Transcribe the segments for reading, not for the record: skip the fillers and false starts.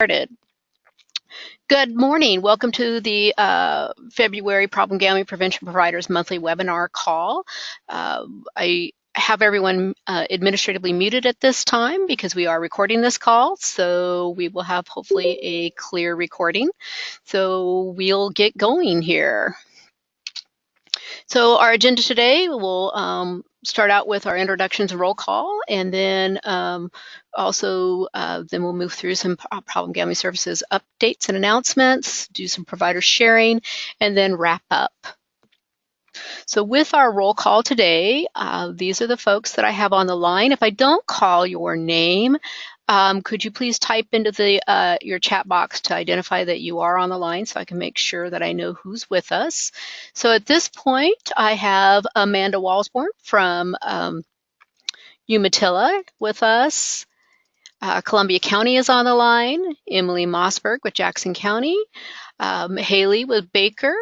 Started. Good morning. Welcome to the February Problem Gambling Prevention Providers Monthly Webinar call. I have everyone administratively muted at this time because we are recording this call, so we will have hopefully a clear recording. So we'll get going here. So our agenda today will start out with our introductions and roll call, and then then we'll move through some problem gambling services updates and announcements, do some provider sharing, and then wrap up. So with our roll call today, these are the folks that I have on the line. If I don't call your name, could you please type into the your chat box to identify that you are on the line so I can make sure that I know who's with us. So at this point, I have Amanda Walsborn from Umatilla with us. Columbia County is on the line. Emily Mossberg with Jackson County. Haley with Baker.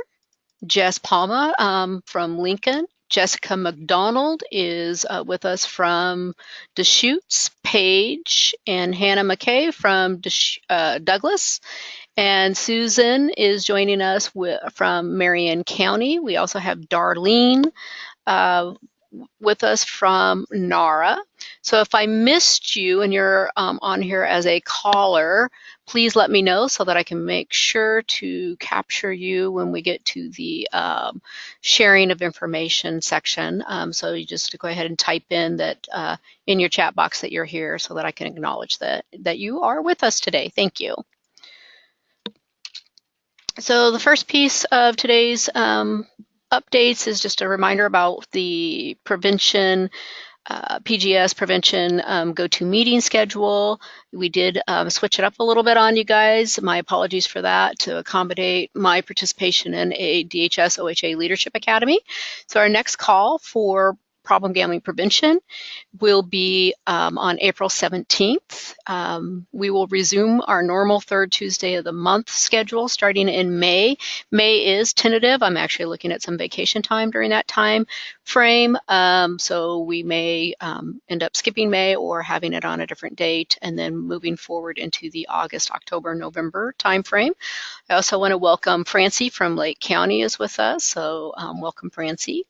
Jess Palma from Lincoln. Jessica McDonald is with us from Deschutes. Paige and Hannah McKay from Douglas. And Susan is joining us from Marion County. We also have Darlene with us from NARA. So if I missed you and you're on here as a caller, please let me know so that I can make sure to capture you when we get to the sharing of information section. So you just go ahead and type in that in your chat box that you're here so that I can acknowledge that you are with us today. Thank you. So the first piece of today's updates is just a reminder about the prevention PGS prevention go-to-meeting schedule. We did switch it up a little bit on you guys. My apologies for that to accommodate my participation in a DHS OHA Leadership Academy. So our next call for problem gambling prevention will be on April 17th. We will resume our normal third Tuesday of the month schedule starting in May. May is tentative. I'm actually looking at some vacation time during that time frame. So we may end up skipping May or having it on a different date and then moving forward into the August, October, November time frame. I also want to welcome Francie from Lake County is with us. So welcome, Francie.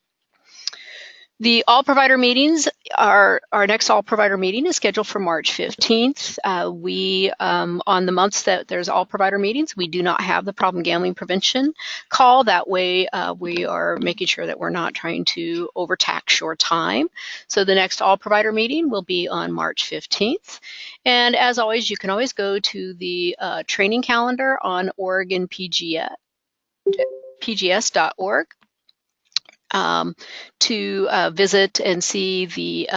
The all provider meetings, our next all provider meeting is scheduled for March 15th. On the months that there's all provider meetings, we do not have the problem gambling prevention call. That way we are making sure that we're not trying to overtax your time. So the next all provider meeting will be on March 15th. And as always, you can always go to the training calendar on Oregon PGS.org. To visit and see the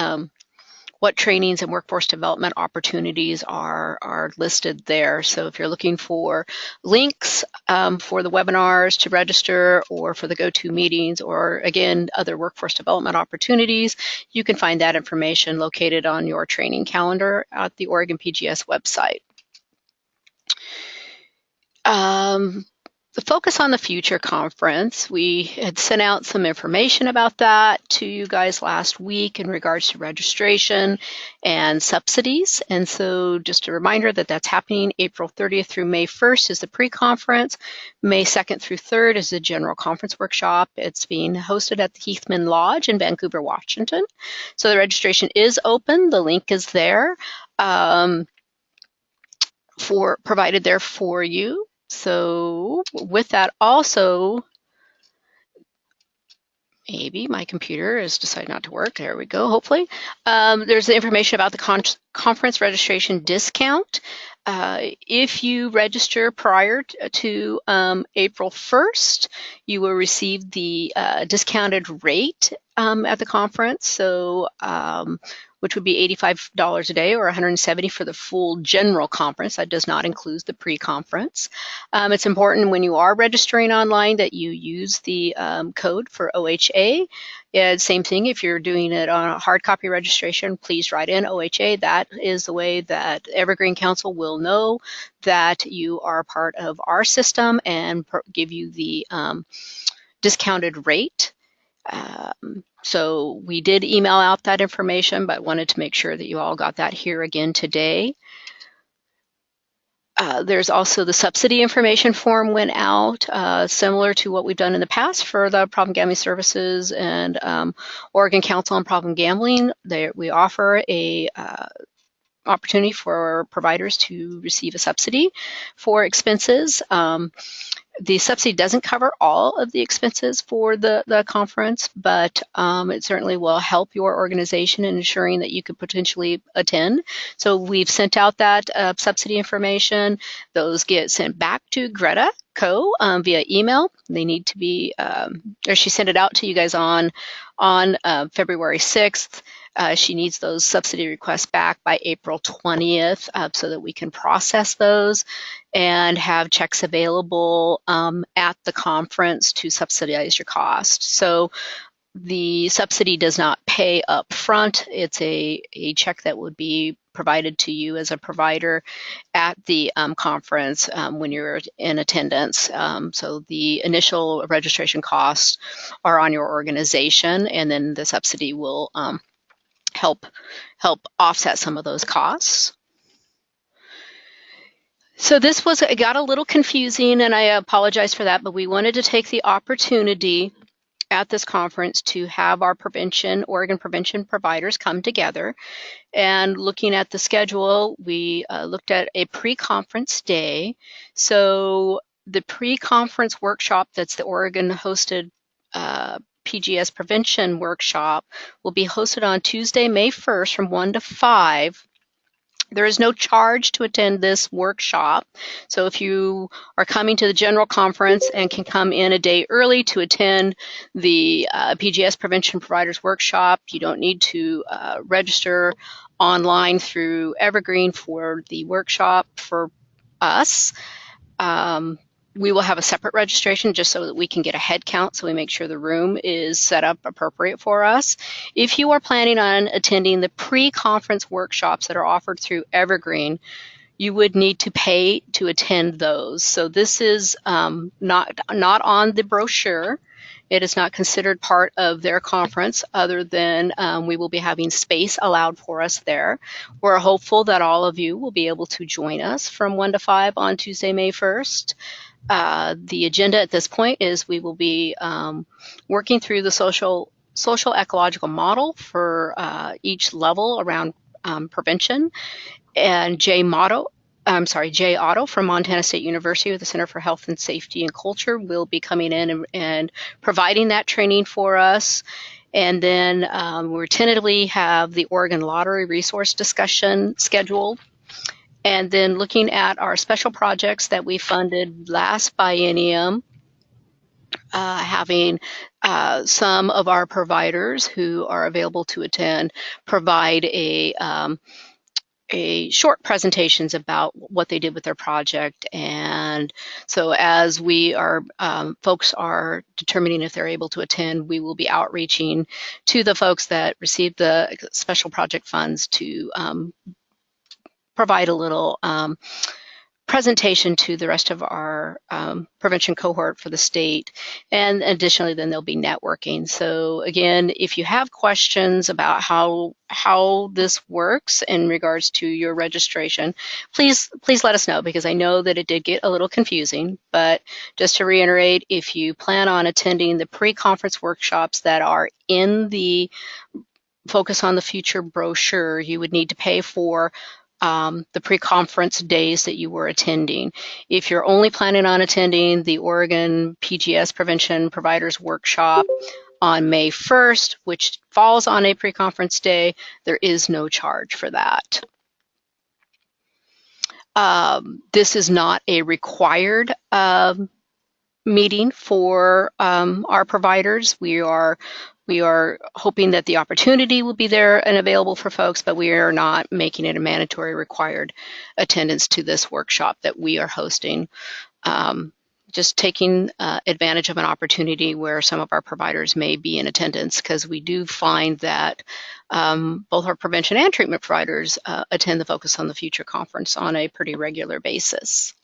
what trainings and workforce development opportunities are listed there. So if you're looking for links for the webinars to register or for the go-to meetings or, again, other workforce development opportunities, you can find that information located on your training calendar at the Oregon PGS website. The Focus on the Future conference, we had sent out some information about that to you guys last week in regards to registration and subsidies. And so just a reminder that that's happening April 30th through May 1st is the pre-conference. May 2nd through 3rd is the general conference workshop. It's being hosted at the Heathman Lodge in Vancouver, Washington. So the registration is open. The link is there provided there for you. So with that also, maybe my computer has decided not to work. There we go, hopefully. There's the information about the conference registration discount. If you register prior to April 1st, you will receive the discounted rate at the conference. So which would be $85 a day or $170 for the full general conference. That does not include the pre-conference. It's important when you are registering online that you use the code for OHA. Same thing, if you're doing it on a hard copy registration, please write in OHA. That is the way that Evergreen Council will know that you are part of our system and give you the discounted rate. So we did email out that information, but wanted to make sure that you all got that here again today. There's also the subsidy information form went out, similar to what we've done in the past for the Problem Gambling Services and Oregon Council on Problem Gambling. We offer a opportunity for providers to receive a subsidy for expenses. The subsidy doesn't cover all of the expenses for the conference, but it certainly will help your organization in ensuring that you could potentially attend. So we've sent out that subsidy information. Those get sent back to Greta Co. Via email. They need to be, or she sent it out to you guys on February 6th. She needs those subsidy requests back by April 20th so that we can process those and have checks available at the conference to subsidize your cost. So the subsidy does not pay up front. It's a check that would be provided to you as a provider at the conference when you're in attendance. So the initial registration costs are on your organization, and then the subsidy will help offset some of those costs. So it got a little confusing, and I apologize for that, but we wanted to take the opportunity at this conference to have our Oregon prevention providers come together. And looking at the schedule, we looked at a pre-conference day. So the pre-conference workshop, that's the Oregon hosted PGS prevention workshop, will be hosted on Tuesday, May 1st from 1 to 5. There is no charge to attend this workshop. So if you are coming to the general conference and can come in a day early to attend the PGS Prevention Providers Workshop, you don't need to register online through Evergreen for the workshop for us. We will have a separate registration just so that we can get a head count, so we make sure the room is set up appropriate for us. If you are planning on attending the pre-conference workshops that are offered through Evergreen, you would need to pay to attend those. So this is not on the brochure. It is not considered part of their conference, other than we will be having space allowed for us there. We're hopeful that all of you will be able to join us from 1 to 5 on Tuesday, May 1st. The agenda at this point is we will be working through the social ecological model for each level around prevention. And Jay Otto from Montana State University with the Center for Health and Safety and Culture will be coming in and providing that training for us. And then we're tentatively have the Oregon Lottery resource discussion scheduled. And then looking at our special projects that we funded last biennium, having some of our providers who are available to attend provide a short presentations about what they did with their project. And so as we are, folks are determining if they're able to attend, we will be outreaching to the folks that received the special project funds to provide a little presentation to the rest of our prevention cohort for the state. And additionally, then there'll be networking. So again, if you have questions about how this works in regards to your registration, please let us know, because I know that it did get a little confusing. But just to reiterate, if you plan on attending the pre-conference workshops that are in the Focus on the Future brochure, you would need to pay for the pre-conference days that you were attending. If you're only planning on attending the Oregon PGS Prevention Providers Workshop on May 1st, which falls on a pre-conference day, there is no charge for that. This is not a required meeting for our providers. We are hoping that the opportunity will be there and available for folks, but we are not making it a mandatory required attendance to this workshop that we are hosting. Just taking advantage of an opportunity where some of our providers may be in attendance, because we do find that both our prevention and treatment providers attend the Focus on the Future conference on a pretty regular basis.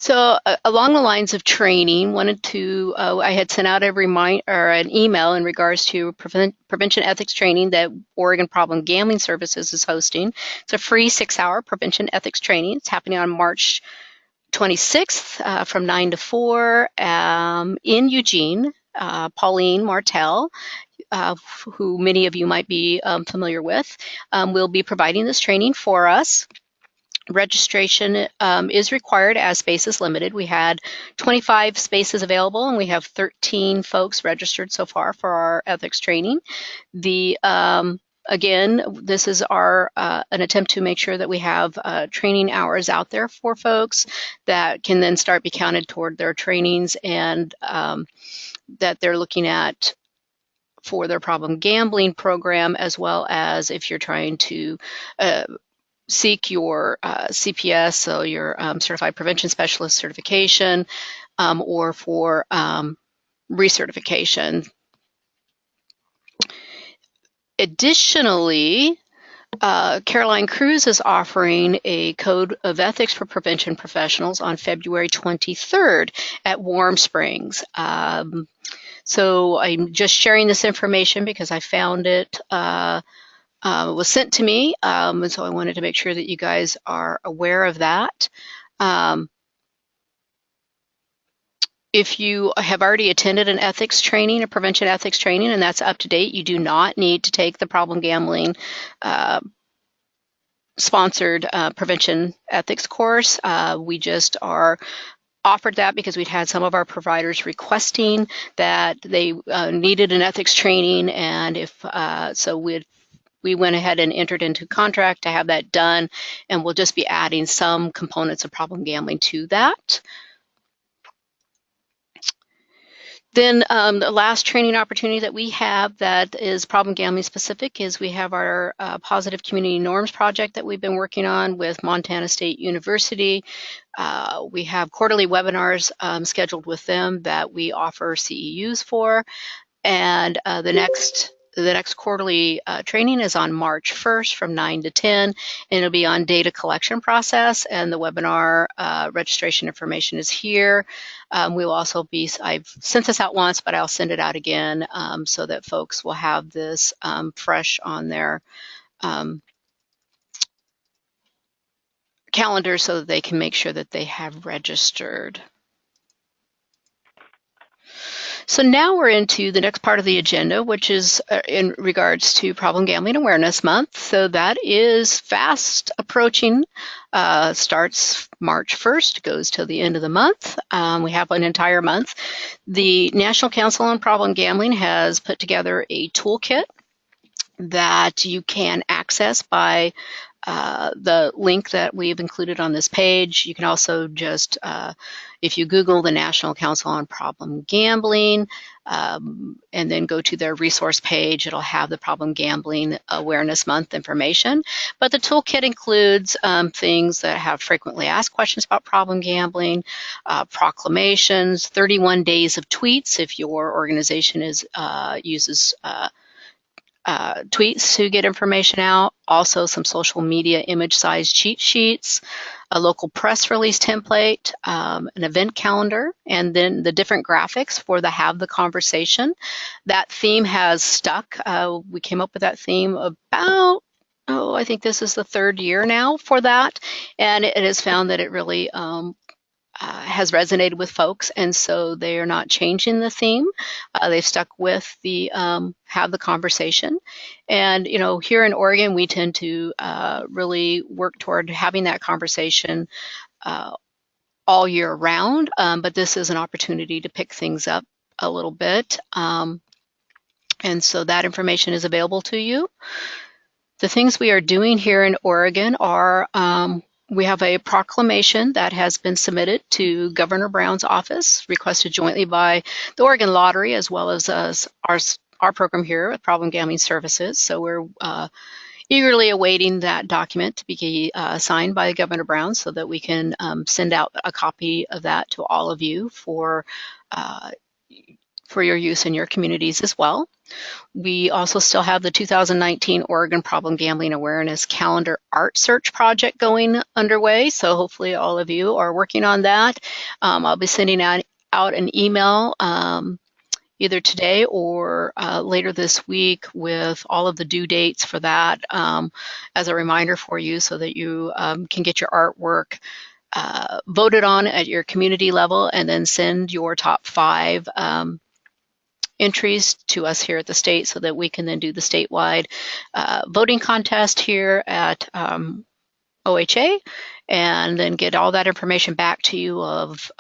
So along the lines of training, I had sent out an email in regards to prevention ethics training that Oregon Problem Gambling Services is hosting. It's a free 6-hour prevention ethics training. It's happening on March 26th from 9 to 4 in Eugene. Pauline Martell, who many of you might be familiar with, will be providing this training for us. Registration is required as space is limited. We had 25 spaces available, and we have 13 folks registered so far for our ethics training. Again, this is an attempt to make sure that we have training hours out there for folks that can then start be counted toward their trainings, and that they're looking at for their problem gambling program, as well as if you're trying to seek your CPS, so your Certified Prevention Specialist certification, or for recertification. Additionally, Caroline Cruz is offering a Code of Ethics for Prevention Professionals on February 23rd at Warm Springs. So I'm just sharing this information because I found it was sent to me, and so I wanted to make sure that you guys are aware of that. If you have already attended an ethics training, a prevention ethics training, and that's up to date, you do not need to take the problem gambling sponsored prevention ethics course. We just are offered that because we'd had some of our providers requesting that they needed an ethics training, and we went ahead and entered into contract to have that done, and we'll just be adding some components of problem gambling to that. Then the last training opportunity that we have that is problem gambling specific is we have our Positive Community Norms project that we've been working on with Montana State University. We have quarterly webinars scheduled with them that we offer CEUs for, and the next quarterly training is on March 1st from 9 to 10, and it'll be on data collection process, and the webinar registration information is here. We'll also I've sent this out once, but I'll send it out again so that folks will have this fresh on their calendar so that they can make sure that they have registered. So now we're into the next part of the agenda, which is in regards to Problem Gambling Awareness Month. So that is fast approaching, starts March 1st, goes till the end of the month. We have an entire month. The National Council on Problem Gambling has put together a toolkit that you can access by the link that we've included on this page. You can also just, if you Google the National Council on Problem Gambling, and then go to their resource page, it'll have the Problem Gambling Awareness Month information. But the toolkit includes things that have frequently asked questions about problem gambling, proclamations, 31 days of tweets if your organization uses tweets to get information out, also some social media image size cheat sheets, a local press release template, an event calendar, and then the different graphics for the Have the Conversation. That theme has stuck. We came up with that theme about, I think this is the 3rd year now for that, and it has found that it really has resonated with folks, and so they are not changing the theme. They've stuck with the Have the Conversation. And here in Oregon, we tend to really work toward having that conversation all year round, but this is an opportunity to pick things up a little bit. And so that information is available to you. The things we are doing here in Oregon are we have a proclamation that has been submitted to Governor Brown's office, requested jointly by the Oregon Lottery as well as our program here with Problem Gambling Services. So we're eagerly awaiting that document to be signed by Governor Brown so that we can send out a copy of that to all of you for for your use in your communities as well. We also still have the 2019 Oregon Problem Gambling Awareness Calendar Art Search Project going underway, so hopefully all of you are working on that. I'll be sending out an email either today or later this week with all of the due dates for that as a reminder for you, so that you can get your artwork voted on at your community level, and then send your top 5 entries to us here at the state, so that we can then do the statewide voting contest here at OHA, and then get all that information back to you of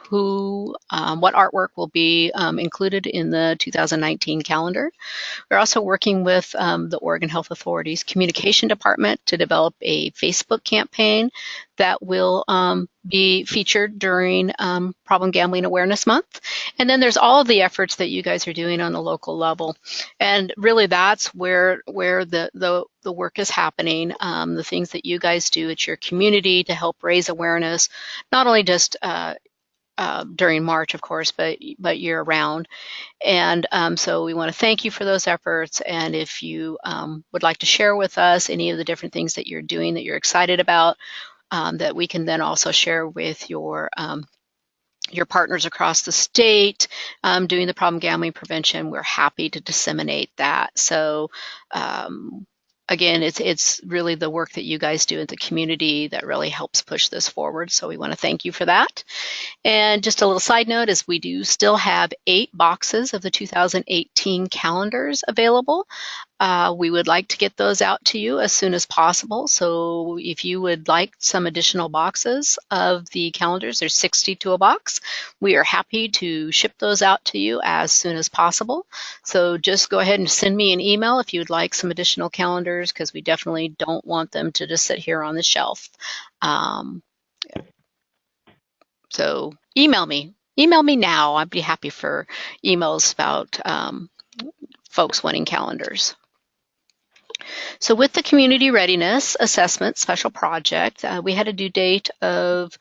what artwork will be included in the 2019 calendar. We're also working with the Oregon Health Authority's Communication Department to develop a Facebook campaign that will be featured during Problem Gambling Awareness Month. And then there's all of the efforts that you guys are doing on the local level. And really that's where the work is happening, the things that you guys do at your community to help raise awareness, not only just during March, of course, but year round. And so we want to thank you for those efforts. And if you would like to share with us any of the different things that you're doing that you're excited about, that we can then also share with your partners across the state doing the problem gambling prevention, we're happy to disseminate that. So again, it's really the work that you guys do in the community that really helps push this forward. So we want to thank you for that. And just a little side note is we do still have 8 boxes of the 2018 calendars available. We would like to get those out to you as soon as possible. So if you would like some additional boxes of the calendars, there's 60 to a box. We are happy to ship those out to you as soon as possible. So just go ahead and send me an email if you'd like some additional calendars, because we definitely don't want them to just sit here on the shelf. So email me now. I'd be happy for emails about folks wanting calendars. So with the Community Readiness Assessment Special Project, we had a due date of,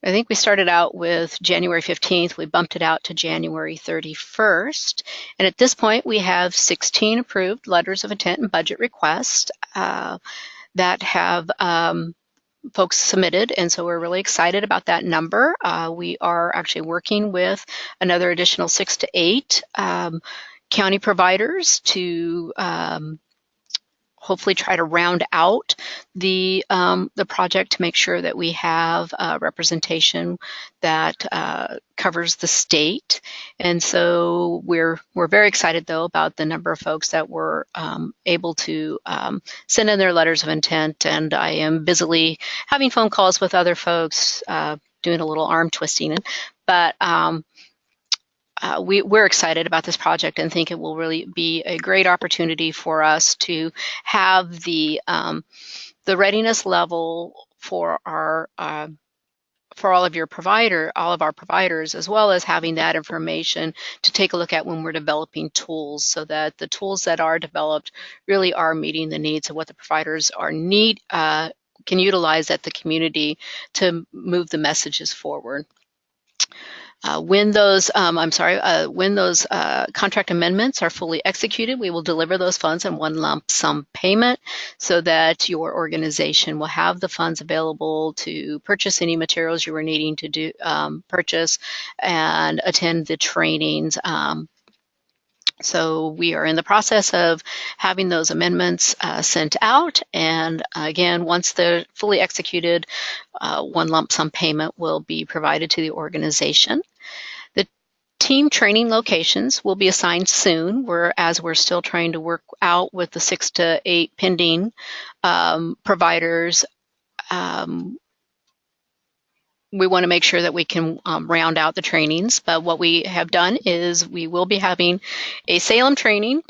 I think we started out with January 15th. We bumped it out to January 31st. And at this point, we have 16 approved letters of intent and budget requests that have folks submitted, and so we're really excited about that number. We are actually working with another additional 6 to 8 county providers to hopefully try to round out the project to make sure that we have representation that covers the state. And so we're very excited though about the number of folks that were able to send in their letters of intent, and I am busily having phone calls with other folks, doing a little arm twisting, but we're excited about this project and think it will really be a great opportunity for us to have the readiness level for our for all of our providers, as well as having that information to take a look at when we're developing tools, so that the tools that are developed really are meeting the needs of what the providers can utilize at the community to move the messages forward. When those contract amendments are fully executed, we will deliver those funds in one lump sum payment, so that your organization will have the funds available to purchase any materials you were needing to purchase and attend the trainings. So we are in the process of having those amendments sent out, and again, once they're fully executed, one lump sum payment will be provided to the organization. The team training locations will be assigned soon, as we're still trying to work out with the 6 to 8 pending providers. We want to make sure that we can round out the trainings, but what we have done is we will be having a Salem training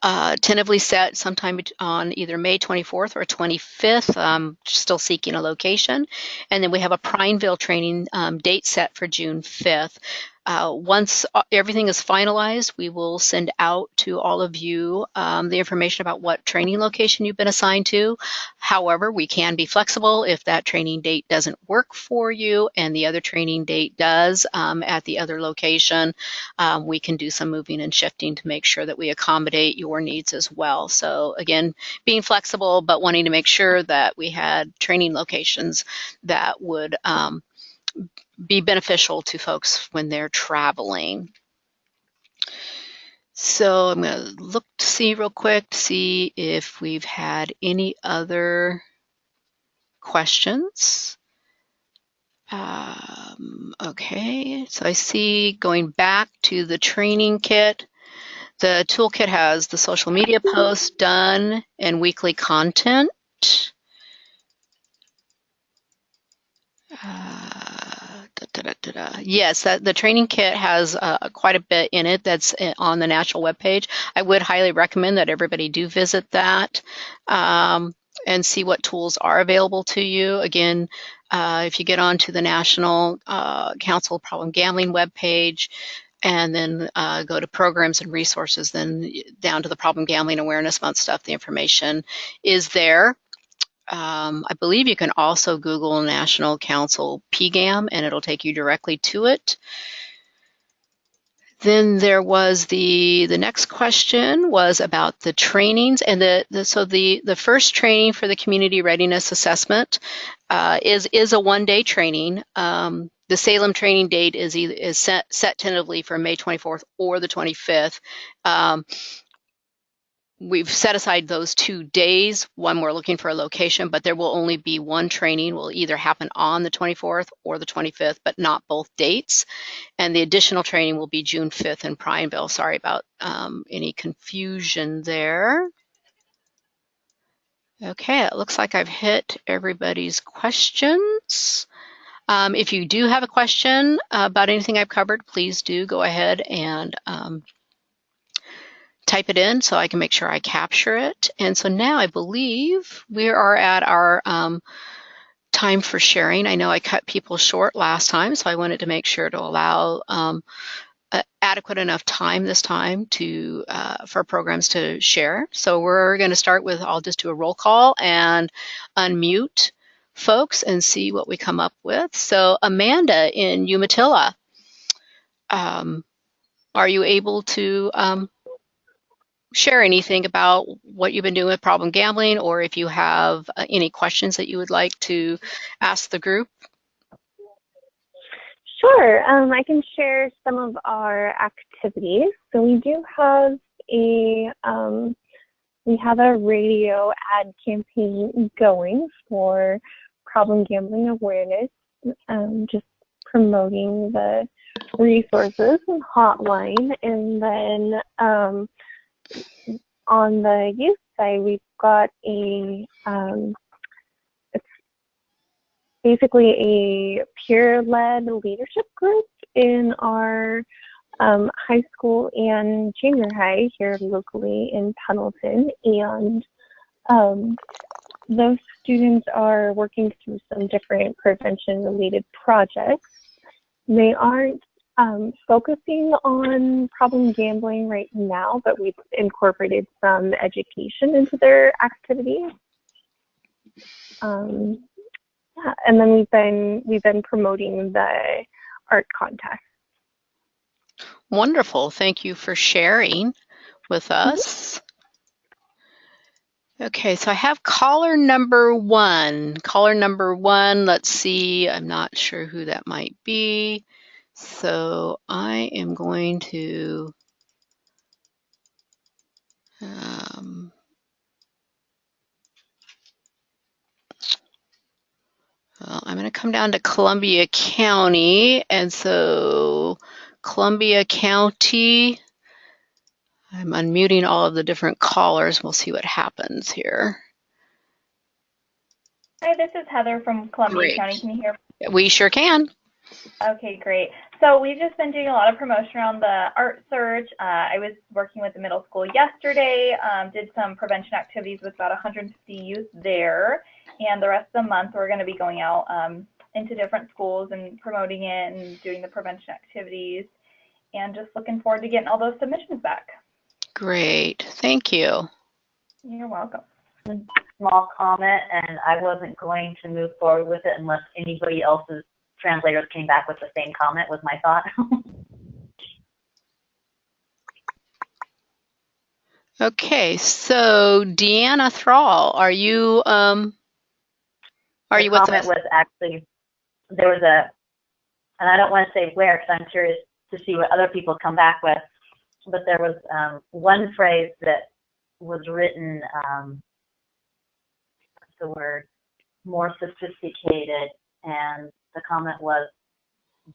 tentatively set sometime on either May 24th or 25th, still seeking a location. And then we have a Prineville training date set for June 5th. Once everything is finalized, we will send out to all of you the information about what training location you've been assigned to. However, we can be flexible if that training date doesn't work for you and the other training date does at the other location. We can do some moving and shifting to make sure that we accommodate your needs as well. So again, being flexible, but wanting to make sure that we had training locations that would be beneficial to folks when they're traveling. So I'm going to look to see real quick to see if we've had any other questions. Okay, so I see going back to the training kit, the toolkit has the social media posts done and weekly content. Yes, the training kit has quite a bit in it that's on the national webpage. I would highly recommend that everybody do visit that and see what tools are available to you. Again, if you get onto the National Council of Problem Gambling webpage and then go to programs and resources, then down to the Problem Gambling Awareness Month stuff, the information is there. I believe you can also Google National Council PGAM and it'll take you directly to it. Then there was the next question was about the trainings, and the first training for the community readiness assessment is a one-day training. The Salem training date is set tentatively for May 24th or the 25th. We've set aside those 2 days when we're looking for a location, but there will only be one training. It will either happen on the 24th or the 25th, but not both dates. And the additional training will be June 5th in Prineville. Sorry about any confusion there. Okay, it looks like I've hit everybody's questions. If you do have a question about anything I've covered, please do go ahead and type it in so I can make sure I capture it. And so now I believe we are at our time for sharing. I know I cut people short last time, so I wanted to make sure to allow adequate enough time this time to for programs to share. So we're going to start with, I'll just do a roll call and unmute folks and see what we come up with. So Amanda in Umatilla, are you able to share anything about what you've been doing with problem gambling, or if you have any questions that you would like to ask the group? Sure, I can share some of our activities. So we do have a radio ad campaign going for problem gambling awareness, just promoting the resources and hotline. And then on the youth side, we've got it's basically a peer-led leadership group in our high school and junior high here locally in Pendleton. And those students are working through some different prevention-related projects. They aren't focusing on problem gambling right now, but we've incorporated some education into their activities. Yeah, and then we've been promoting the art contest. Wonderful. Thank you for sharing with us. Okay, so I have caller number one. Caller number one, let's see, I'm not sure who that might be. So I am going to well, I'm going to come down to Columbia County, and so Columbia County, I'm unmuting all of the different callers. We'll see what happens here. Hi, this is Heather from Columbia County. Can you hear me? We sure can. Okay, great. So we've just been doing a lot of promotion around the art search. I was working with the middle school yesterday, did some prevention activities with about 150 youth there. And the rest of the month, we're going to be going out into different schools and promoting it and doing the prevention activities, and just looking forward to getting all those submissions back. Great. Thank you. You're welcome. Small comment, and I wasn't going to move forward with it unless anybody else's translators came back with the same comment, was my thought. Okay, so Deanna Thrall, are you with us? The comment was actually, there was a, and I don't want to say where because I'm curious to see what other people come back with, but there was one phrase that was written, what's the word, more sophisticated, and the comment was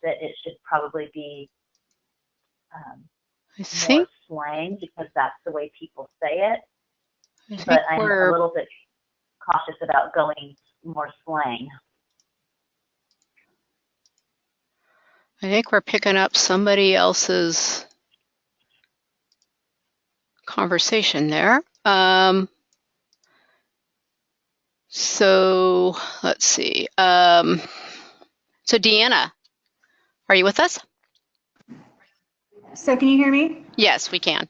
that it should probably be more slang because that's the way people say it. But I'm a little bit cautious about going more slang. I think we're picking up somebody else's conversation there. So let's see. So Deanna, are you with us? So can you hear me? Yes, we can.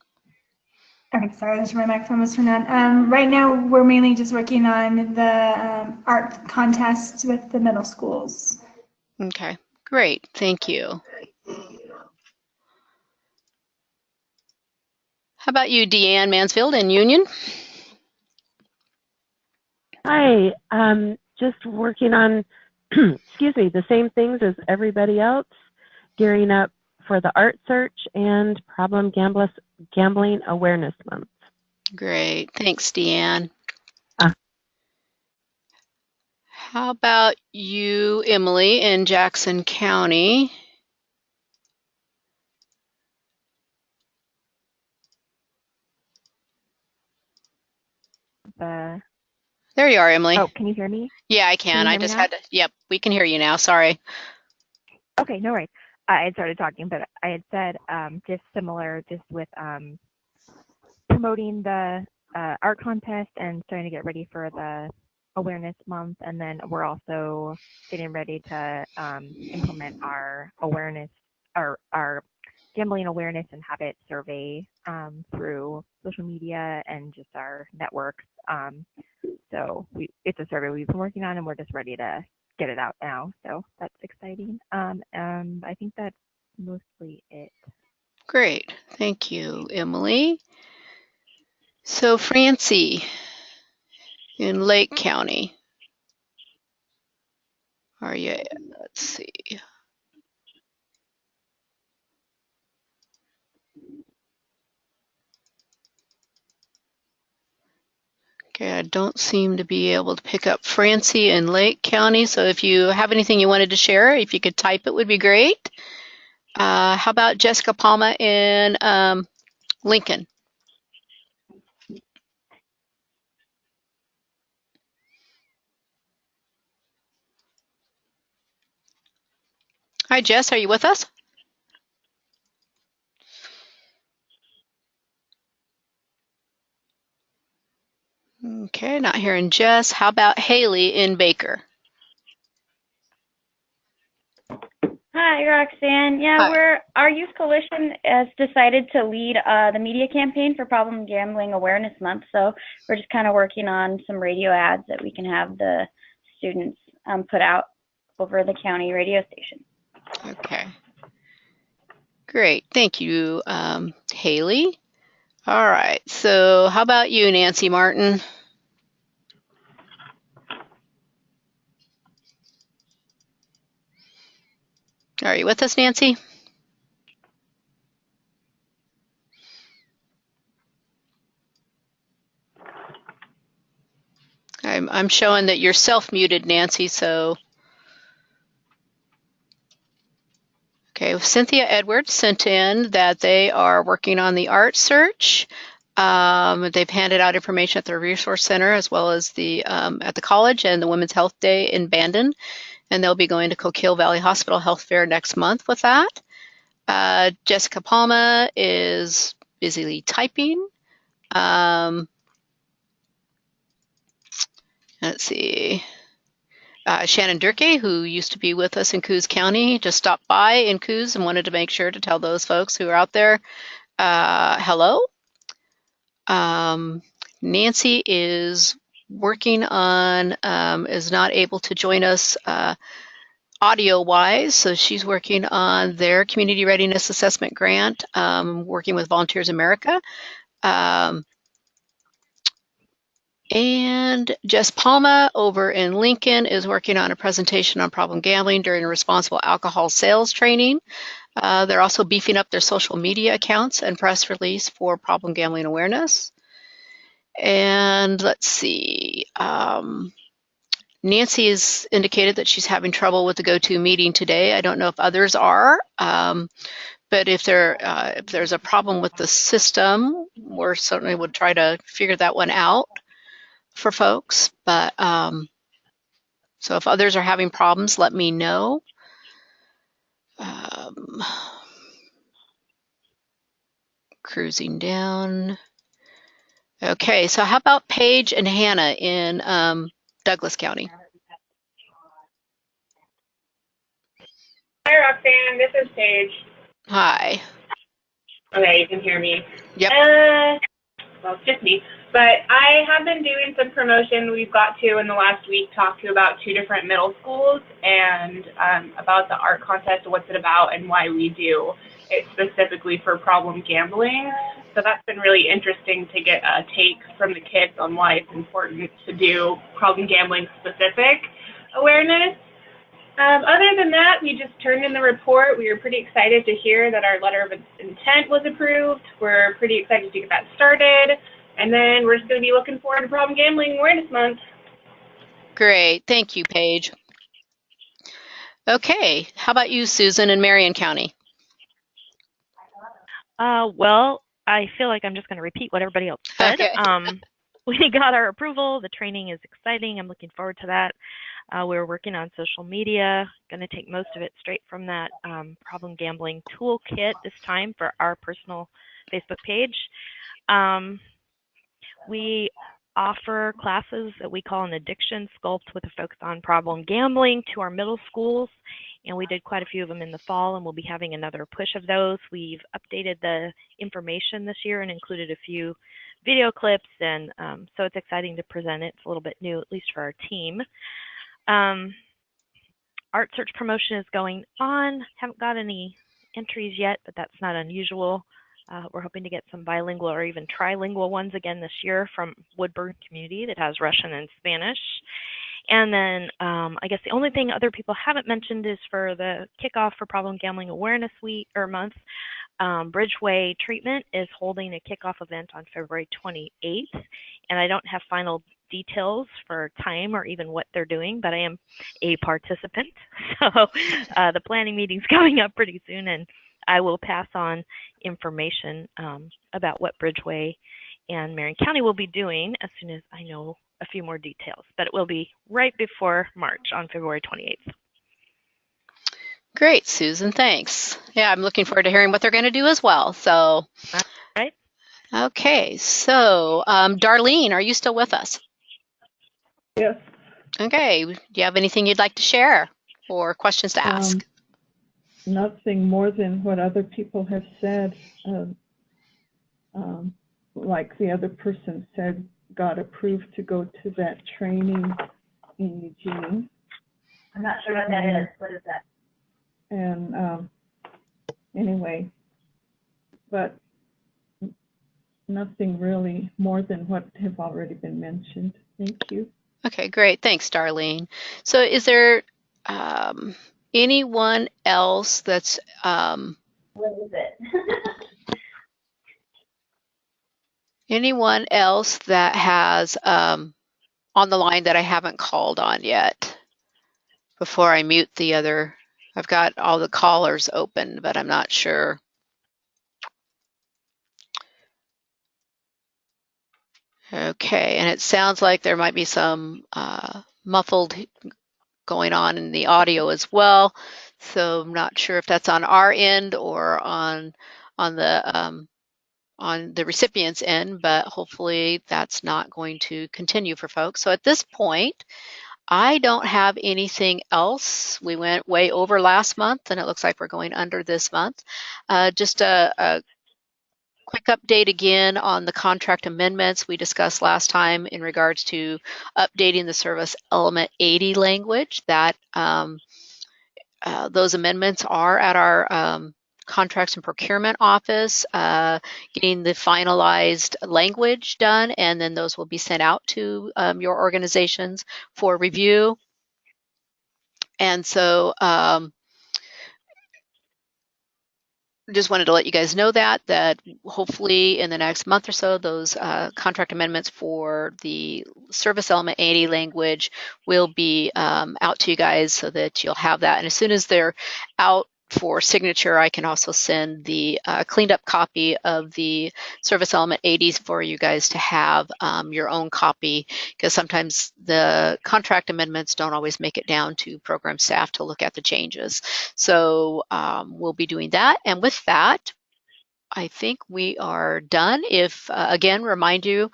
Okay, sorry, my microphone was turned on. Right now, we're mainly just working on the art contests with the middle schools. Okay, great. Thank you. How about you, Deanne Mansfield in Union? Hi, just working on, excuse me, the same things as everybody else, gearing up for the art search and Problem Gambling Awareness Month. Great, thanks, Deanne. How about you, Emily, in Jackson County? There you are, Emily. Oh, can you hear me? Yeah, I can. I just had to, yep, we can hear you now. Sorry. Okay, no worries. I had started talking, but I had said just similar, just with promoting the art contest and starting to get ready for the awareness month. And then we're also getting ready to implement our awareness, our gambling awareness and habit survey through social media and just our networks. So it's a survey we've been working on and we're just ready to get it out now. So that's exciting. I think that's mostly it. Great. Thank you, Emily. So Francie in Lake County. Are you, let's see. Okay, I don't seem to be able to pick up Francie in Lake County. So if you have anything you wanted to share, if you could type it would be great. How about Jessica Palma in Lincoln? Hi, Jess, are you with us? Okay, not hearing Jess. How about Haley in Baker? Hi, Roxann. Yeah, Hi. our youth coalition has decided to lead the media campaign for Problem Gambling Awareness Month. So we're just kind of working on some radio ads that we can have the students put out over the county radio station. Okay. Great. Thank you, Haley. All right. So how about you, Nancy Martin? Are you with us, Nancy? I'm showing that you're self-muted, Nancy, so. Okay, Cynthia Edwards sent in that they are working on the art search. They've handed out information at the Resource Center as well as the at the college and the Women's Health Day in Bandon. And they'll be going to Coquille Valley Hospital Health Fair next month with that. Jessica Palma is busily typing. Let's see. Shannon Durkee, who used to be with us in Coos County, just stopped by in Coos and wanted to make sure to tell those folks who are out there, hello. Nancy is working on, is not able to join us audio-wise, so she's working on their Community Readiness Assessment Grant, working with Volunteers America. And Jess Palma over in Lincoln is working on a presentation on problem gambling during a responsible alcohol sales training. They're also beefing up their social media accounts and press release for problem gambling awareness. And let's see, Nancy has indicated that she's having trouble with the go-to meeting today. I don't know if others are, but if there's a problem with the system, we certainly would try to figure that one out for folks. But so if others are having problems, let me know. Cruising down. Okay, so how about Paige and Hannah in Douglas County? Hi, Roxann. This is Paige. Hi. Okay, you can hear me. Yep. Well, it's just me. But I have been doing some promotion. We've got to, in the last week, talk to about 2 different middle schools and about the art contest, what's it about, and why we do it specifically for problem gambling. So that's been really interesting to get a take from the kids on why it's important to do problem gambling specific awareness. Other than that, we just turned in the report. We were pretty excited to hear that our letter of intent was approved. We're pretty excited to get that started. And then we're just going to be looking forward to Problem Gambling Awareness Month. Great. Thank you, Paige. Okay. How about you, Susan, in Marion County? Well, I feel like I'm just going to repeat what everybody else said. Okay. We got our approval. The training is exciting. I'm looking forward to that. We're working on social media, going to take most of it straight from that problem gambling toolkit this time for our personal Facebook page. We offer classes that we call an addiction sculpt with a focus on problem gambling to our middle schools, and we did quite a few of them in the fall, and we'll be having another push of those. We've updated the information this year and included a few video clips, and so it's exciting to present it. It's a little bit new, at least for our team. Art search promotion is going on. Haven't got any entries yet, but that's not unusual. We're hoping to get some bilingual or even trilingual ones again this year from Woodburn community that has Russian and Spanish. And then I guess the only thing other people haven't mentioned is for the kickoff for Problem Gambling Awareness Week or month, Bridgeway Treatment is holding a kickoff event on February 28th. And I don't have final details for time or even what they're doing, but I am a participant. So the planning meeting's coming up pretty soon, and I will pass on information about what Bridgeway and Marion County will be doing as soon as I know a few more details. But it will be right before March on February 28th. Great, Susan. Thanks. Yeah, I'm looking forward to hearing what they're going to do as well. So, all right. Okay, so Darlene, are you still with us? Yes. Okay. Do you have anything you'd like to share or questions to ask? Nothing more than what other people have said. Like the other person said, got approved to go to that training in Eugene. I'm not sure what that is. What is that? And anyway, but nothing really more than what have already been mentioned. Thank you. Okay, great. Thanks, Darlene. So is there anyone else that's what is it? anyone else that has on the line that I haven't called on yet before I mute the other? I've got all the callers open, but I'm not sure. Okay, and it sounds like there might be some muffled going on in the audio as well. So I'm not sure if that's on our end or on the recipient's end, but hopefully that's not going to continue for folks. So at this point, I don't have anything else. We went way over last month, and it looks like we're going under this month. Just a quick update again on the contract amendments we discussed last time in regards to updating the service element 80 language. That those amendments are at our contracts and procurement office, getting the finalized language done, and then those will be sent out to your organizations for review. And so just wanted to let you guys know that hopefully in the next month or so, those contract amendments for the service element 80 language will be out to you guys so that you'll have that. And as soon as they're out for signature, I can also send the cleaned up copy of the service element 80s for you guys to have your own copy, because sometimes the contract amendments don't always make it down to program staff to look at the changes. So we'll be doing that. And with that, I think we are done. If, again, a reminder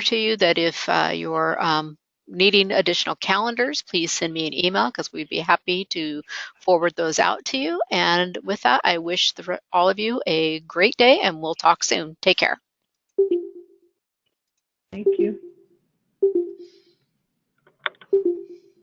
to you that if you're needing additional calendars, please send me an email because we'd be happy to forward those out to you. And with that, I wish all of you a great day, and we'll talk soon. Take care. Thank you.